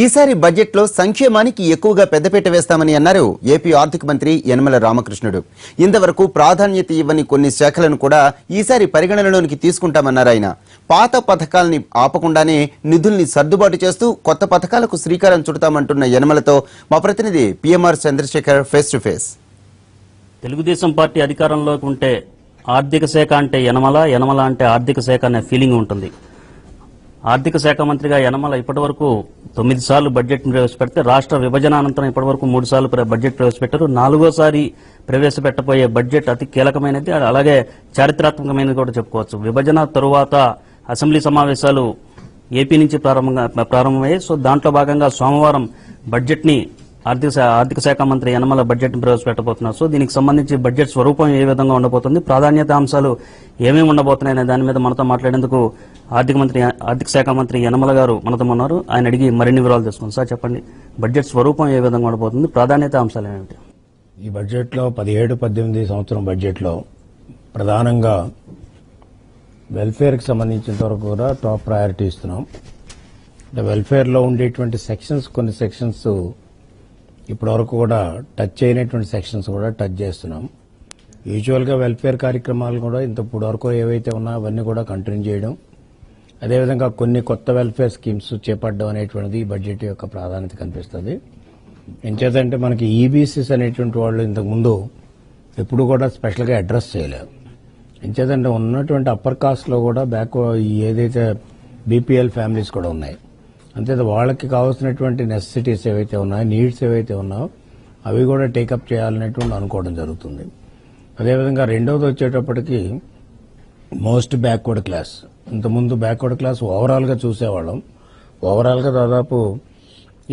ఈసారి బడ్జెట్లో సంక్షేమానికి ఎక్కువగా పెద్దపీట వేస్తామని అన్నారు ఏపీ ఆర్థిక మంత్రి యనమల రామకృష్ణుడు. ఇంతవరకు ప్రాధాన్యత ఇవ్వని కొన్ని శాఖలను కూడా ఈసారి పరిగణనలోనికి తీసుకుంటామన్నారు ఆయన. పాత పథకాలని ఆపకుండానే నిధుల్ని సర్దుబాటు చేస్తూ కొత్త పథకాలకు శ్రీకారం చుడతామంటున్న యనమలతో మా ప్రతినిధి PMR Chandrasekhar face to face. Telugu Desam party అధికారంలోకి ఉంటే ఆర్థిక శాఖ అంటే యనమల, యనమల అంటే ఆర్థిక శాఖ అనే ఫీలింగ్ ఉంటుంది. ఆర్థిక శాఖ మంత్రిగా యనమల ఇప్పటివరకు 9 సార్లు బడ్జెట్ ప్రవేశపెడితే రాష్ట్ర విభజన అనంతరం ఇప్పటివరకు 3 సార్లు బడ్జెట్ ప్రవేశపెట్టారు. 4గోసారి ప్రవేశపెట్టబోయే బడ్జెట్ అతి కీలకమైనది, అలాగే చారిత్రాత్మకమైనది కూడా చెప్పుకోవచ్చు. విభజన తరువాత అసెంబ్లీ సమావేశాలు ఏపీ నుంచి ప్రారంభమయ్యాయి. సో దాంట్లో భాగంగా సోమవారం బడ్జెట్ ని ఆర్థిక శాఖ మంత్రి యనమల బడ్జెట్ ని ప్రవేశపెట్టబోతున్నారు. సో దీనికి సంబంధించి బడ్జెట్ స్వరూపం ఏ విధంగా ఉండబోతుంది, ప్రాధాన్యత అంశాలు ఏమేమి ఉండబోతున్నాయనే దాని మీద మనతో మాట్లాడేందుకు ఆర్థిక శాఖ మంత్రి యనమల గారు మనతో ఉన్నారు. ఆయన అడిగి మరిన్ని వివరాలు తెలుసుకుందాం. సార్ చెప్పండి, బడ్జెట్ స్వరూపం ఏ విధంగా ఉండబోతుంది, ప్రాధాన్యత అంశాలు ఏమిటి? ఈ బడ్జెట్లో 17-18 సంవత్సరం బడ్జెట్లో ప్రధానంగా వెల్ఫేర్కి సంబంధించినంత వరకు కూడా టాప్ ప్రయారిటీ ఇస్తున్నాం. అంటే వెల్ఫేర్లో ఉండేటువంటి సెక్షన్స్, కొన్ని సెక్షన్స్ ఇప్పటివరకు కూడా టచ్ అయినటువంటి సెక్షన్స్ కూడా టచ్ చేస్తున్నాం. యూజువల్గా వెల్ఫేర్ కార్యక్రమాలు కూడా ఇప్పుడు వరకు ఏవైతే ఉన్నాయో అవన్నీ కూడా కంటిన్యూ చేయడం, అదేవిధంగా కొన్ని కొత్త వెల్ఫేర్ స్కీమ్స్ చేపట్టడం అనేటువంటిది ఈ బడ్జెట్ యొక్క ప్రాధాన్యత కనిపిస్తుంది. ఎంచేతంటే మనకి ఈబీసీస్ అనేటువంటి వాళ్ళు ఇంతకుముందు ఎప్పుడు కూడా స్పెషల్గా అడ్రస్ చేయలేదు. ఎంచేతంటే ఉన్నటువంటి అప్పర్ కాస్ట్లో కూడా ఏదైతే బీపీఎల్ ఫ్యామిలీస్ కూడా ఉన్నాయి, అంతే వాళ్ళకి కావాల్సినటువంటి నెసెసిటీస్ ఏవైతే ఉన్నాయో, నీడ్స్ ఏవైతే ఉన్నాయో అవి కూడా టేకప్ చేయాలనేటువంటి అనుకోవడం జరుగుతుంది. అదేవిధంగా రెండవది వచ్చేటప్పటికి మోస్ట్ బ్యాక్వర్డ్ క్లాస్. ఇంతకుముందు బ్యాక్వర్డ్ క్లాస్ ఓవరాల్గా చూసేవాళ్ళం. ఓవరాల్గా దాదాపు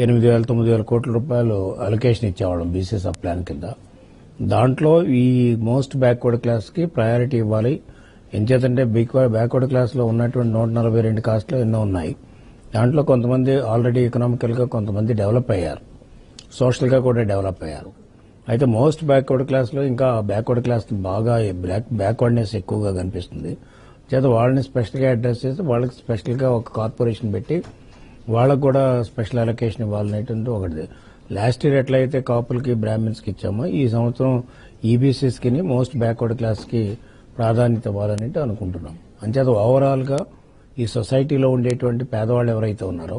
8,000-9,000 కోట్ల రూపాయలు అలొకేషన్ ఇచ్చేవాళ్ళం బీసీ సబ్ ప్లాన్ కింద. దాంట్లో ఈ మోస్ట్ బ్యాక్వర్డ్ క్లాస్కి ప్రయారిటీ ఇవ్వాలి. ఎంచేతంటే బ్యాక్వర్డ్ క్లాస్లో ఉన్నటువంటి 142 కాస్ట్లో ఎన్నో ఉన్నాయి. దాంట్లో కొంతమంది ఆల్రెడీ ఎకనామికల్గా కొంతమంది డెవలప్ అయ్యారు, సోషల్గా కూడా డెవలప్ అయ్యారు. అయితే మోస్ట్ బ్యాక్వర్డ్ క్లాస్లో ఇంకా బ్యాక్వర్డ్ క్లాస్ బాగా బ్యాక్వర్డ్నెస్ ఎక్కువగా కనిపిస్తుంది. చేత వాళ్ళని స్పెషల్గా అడ్రస్ చేసి వాళ్ళకి స్పెషల్గా ఒక కార్పొరేషన్ పెట్టి వాళ్ళకు కూడా స్పెషల్ అలొకేషన్ ఇవ్వాలనేటువంటి ఒకటి. లాస్ట్ ఇయర్ ఎట్లయితే కాపులకి బ్రాహ్మిన్స్కి ఇచ్చామో ఈ సంవత్సరం ఈబీసీస్కి మోస్ట్ బ్యాక్వర్డ్ క్లాస్కి ప్రాధాన్యత ఇవ్వాలని అనుకుంటున్నాం. అంచేత ఓవరాల్గా ఈ సొసైటీలో ఉండేటువంటి పేదవాళ్ళు ఎవరైతే ఉన్నారో,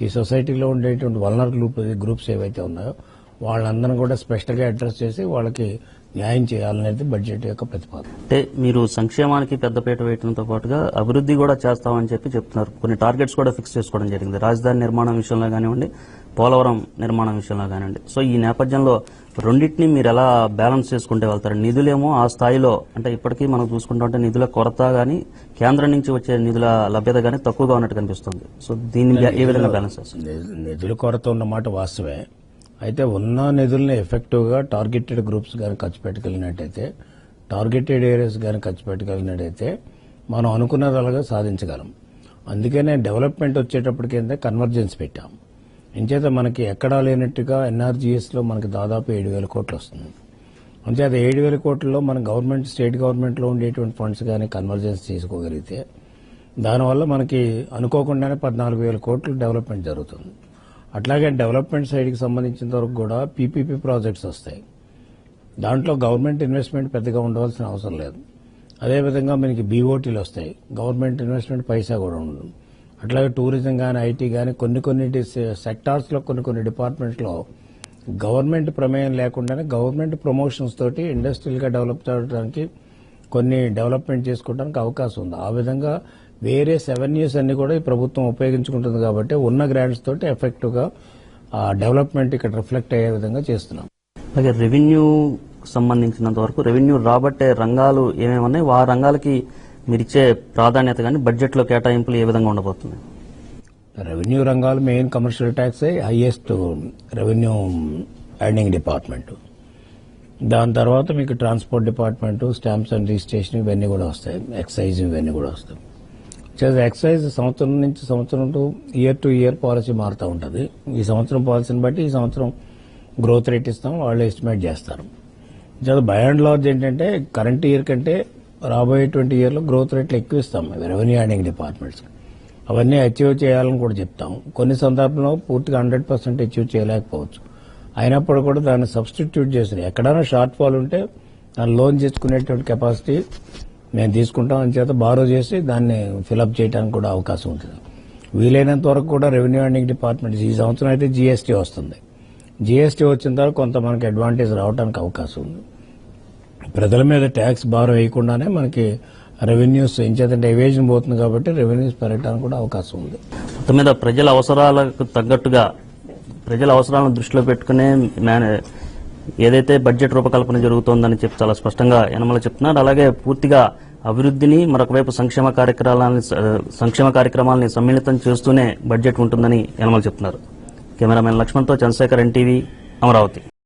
ఈ సొసైటీలో ఉండేటువంటి వల్నరబుల్ గ్రూప్స్ ఏవైతే ఉన్నాయో వాళ్ళందరినీ కూడా స్పెషల్గా అడ్రస్ చేసి వాళ్ళకి న్యాయం చేయాలనేది బడ్జెట్ యొక్క ప్రతిపాదన. అంటే మీరు సంక్షేమానికి పెద్దపీట వేయడంతో పాటుగా అభివృద్ధి కూడా చేస్తామని చెప్తున్నారు. కొన్ని టార్గెట్స్ కూడా ఫిక్స్ చేసుకోవడం జరిగింది, రాజధాని నిర్మాణం విషయంలో కానివ్వండి, పోలవరం నిర్మాణం విషయంలో కానివ్వండి. సో ఈ నేపథ్యంలో రెండింటినీ మీరు ఎలా బ్యాలెన్స్ చేసుకుంటే వెళ్తారు? నిధులేమో ఆ స్థాయిలో, అంటే ఇప్పటికీ మనం చూసుకుంటుంటే నిధుల కొరత కానీ కేంద్రం నుంచి వచ్చే నిధుల లభ్యత కానీ తక్కువగా ఉన్నట్టు కనిపిస్తుంది. సో దీన్ని ఏ విధంగా బ్యాలెన్స్ చేస్తుంది? నిధుల కొరత ఉన్నమాట వాస్తవే. అయితే ఉన్న నిధుల్ని ఎఫెక్టివ్గా టార్గెటెడ్ గ్రూప్స్ కానీ ఖర్చు పెట్టగలిగినట్టయితే, టార్గెటెడ్ ఏరియాస్ కానీ ఖర్చు పెట్టగలిగినట్టయితే మనం అనుకున్నది అలాగా సాధించగలం. అందుకనే డెవలప్మెంట్ వచ్చేటప్పటికైతే కన్వర్జెన్స్ పెట్టాం. ఇంచేత మనకి ఎక్కడా లేనట్టుగా ఎన్ఆర్జీఎస్లో మనకి దాదాపు 7,000 కోట్లు వస్తుంది. అంచేత 7,000 కోట్లలో మన గవర్నమెంట్, స్టేట్ గవర్నమెంట్లో ఉండేటువంటి ఫండ్స్ కానీ కన్వర్జెన్స్ చేసుకోగలిగితే దానివల్ల మనకి అనుకోకుండానే 14,000 కోట్లు డెవలప్మెంట్ జరుగుతుంది. అట్లాగే డెవలప్మెంట్ సైడ్కి సంబంధించిన వరకు కూడా పీపీపీ ప్రాజెక్ట్స్ వస్తాయి. దాంట్లో గవర్నమెంట్ ఇన్వెస్ట్మెంట్ పెద్దగా ఉండవలసిన అవసరం లేదు. అదేవిధంగా మనకి బీఓటీలు వస్తాయి, గవర్నమెంట్ ఇన్వెస్ట్మెంట్ పైసా కూడా ఉండదు. అట్లాగే టూరిజం కానీ, ఐటీ కానీ కొన్ని సెక్టార్స్లో కొన్ని డిపార్ట్మెంట్స్లో గవర్నమెంట్ ప్రమేయం లేకుండానే గవర్నమెంట్ ప్రమోషన్స్ తోటి ఇండస్ట్రియల్గా డెవలప్ చేయడానికి కొన్ని డెవలప్మెంట్ చేసుకోవడానికి అవకాశం ఉంది. ఆ విధంగా వేరే అవెన్యూస్ అన్ని కూడా ఈ ప్రభుత్వం ఉపయోగించుకుంటుంది. కాబట్టి ఉన్న గ్రాంట్స్ తోటి ఎఫెక్టివ్గా డెవలప్మెంట్ ఇక్కడ రిఫ్లెక్ట్ అయ్యే విధంగా చేస్తున్నాం. అలాగే రెవెన్యూ సంబంధించినంత వరకు రెవెన్యూ రాబట్టే రంగాలు ఏమేమి ఉన్నాయి, ఆ రంగాలకి మీరిచ్చే ప్రాధాన్యత కానీ బడ్జెట్లో కేటాయింపులు ఏ విధంగా ఉండబోతున్నాయి? రెవెన్యూ రంగాలు main commercial tax highest revenue earning department. దాని తర్వాత మీకు transport department, stamps and registration ఇవన్నీ కూడా వస్తాయి, ఎక్సైజ్ ఇవన్నీ కూడా వస్తాయి. ఎక్సైజ్ సంవత్సరం నుంచి సంవత్సరం ఇయర్ టు ఇయర్ పాలసీ మారుతూ ఉంటుంది. ఈ సంవత్సరం పాలసీని బట్టి ఈ సంవత్సరం గ్రోత్ రేట్ ఇస్తాం, వాళ్ళు ఎస్టిమేట్ చేస్తారు. బై అండ్ లార్జ్ ఏంటంటే కరెంట్ ఇయర్ కంటే రాబోయేటువంటి ఇయర్లో గ్రోత్ రేట్లు ఎక్కువ ఇస్తాం రెవెన్యూ ఎర్నింగ్ డిపార్ట్మెంట్స్. అవన్నీ అచీవ్ చేయాలని కూడా చెప్తాం. కొన్ని సందర్భంలో పూర్తిగా 100% అచీవ్ చేయలేకపోవచ్చు. అయినప్పుడు కూడా దాన్ని సబ్స్టిట్యూట్ చేసి ఎక్కడైనా షార్ట్ ఫాల్ ఉంటే దాన్ని లోన్ చేసుకునేటువంటి కెపాసిటీ మేము తీసుకుంటాం. అని చేత బారో చేసి దాన్ని ఫిలప్ చేయడానికి కూడా అవకాశం ఉంటుంది. వీలైనంత వరకు కూడా రెవెన్యూ అండ్ డిపార్ట్మెంట్ ఈ సంవత్సరం అయితే జీఎస్టీ వస్తుంది. జీఎస్టీ వచ్చిన తర్వాత కొంత మనకి అడ్వాంటేజ్ రావడానికి అవకాశం ఉంది. ప్రజల మీద ట్యాక్స్ భారం వేయకుండానే మనకి రెవెన్యూస్ ఎంచేతంటే ఎవేజన్ పోతుంది కాబట్టి రెవెన్యూస్ పెరగడానికి కూడా అవకాశం ఉంది. మొత్తం మీద ప్రజల అవసరాలకు తగ్గట్టుగా ప్రజల అవసరాలను దృష్టిలో పెట్టుకునే ఏదైతే బడ్జెట్ రూపకల్పన జరుగుతోందని చెప్పి చాలా స్పష్టంగా యనమల చెప్తున్నారు. అలాగే పూర్తిగా అభివృద్ధిని మరొకవైపు సంక్షేమ కార్యక్రమాలని సమ్మిళితం చేస్తూనే బడ్జెట్ ఉంటుందని యనమల చెప్తున్నారు. కెమెరామెన్ లక్ష్మణ్తో చంద్రశేఖర్, ఎన్టీవీ, అమరావతి.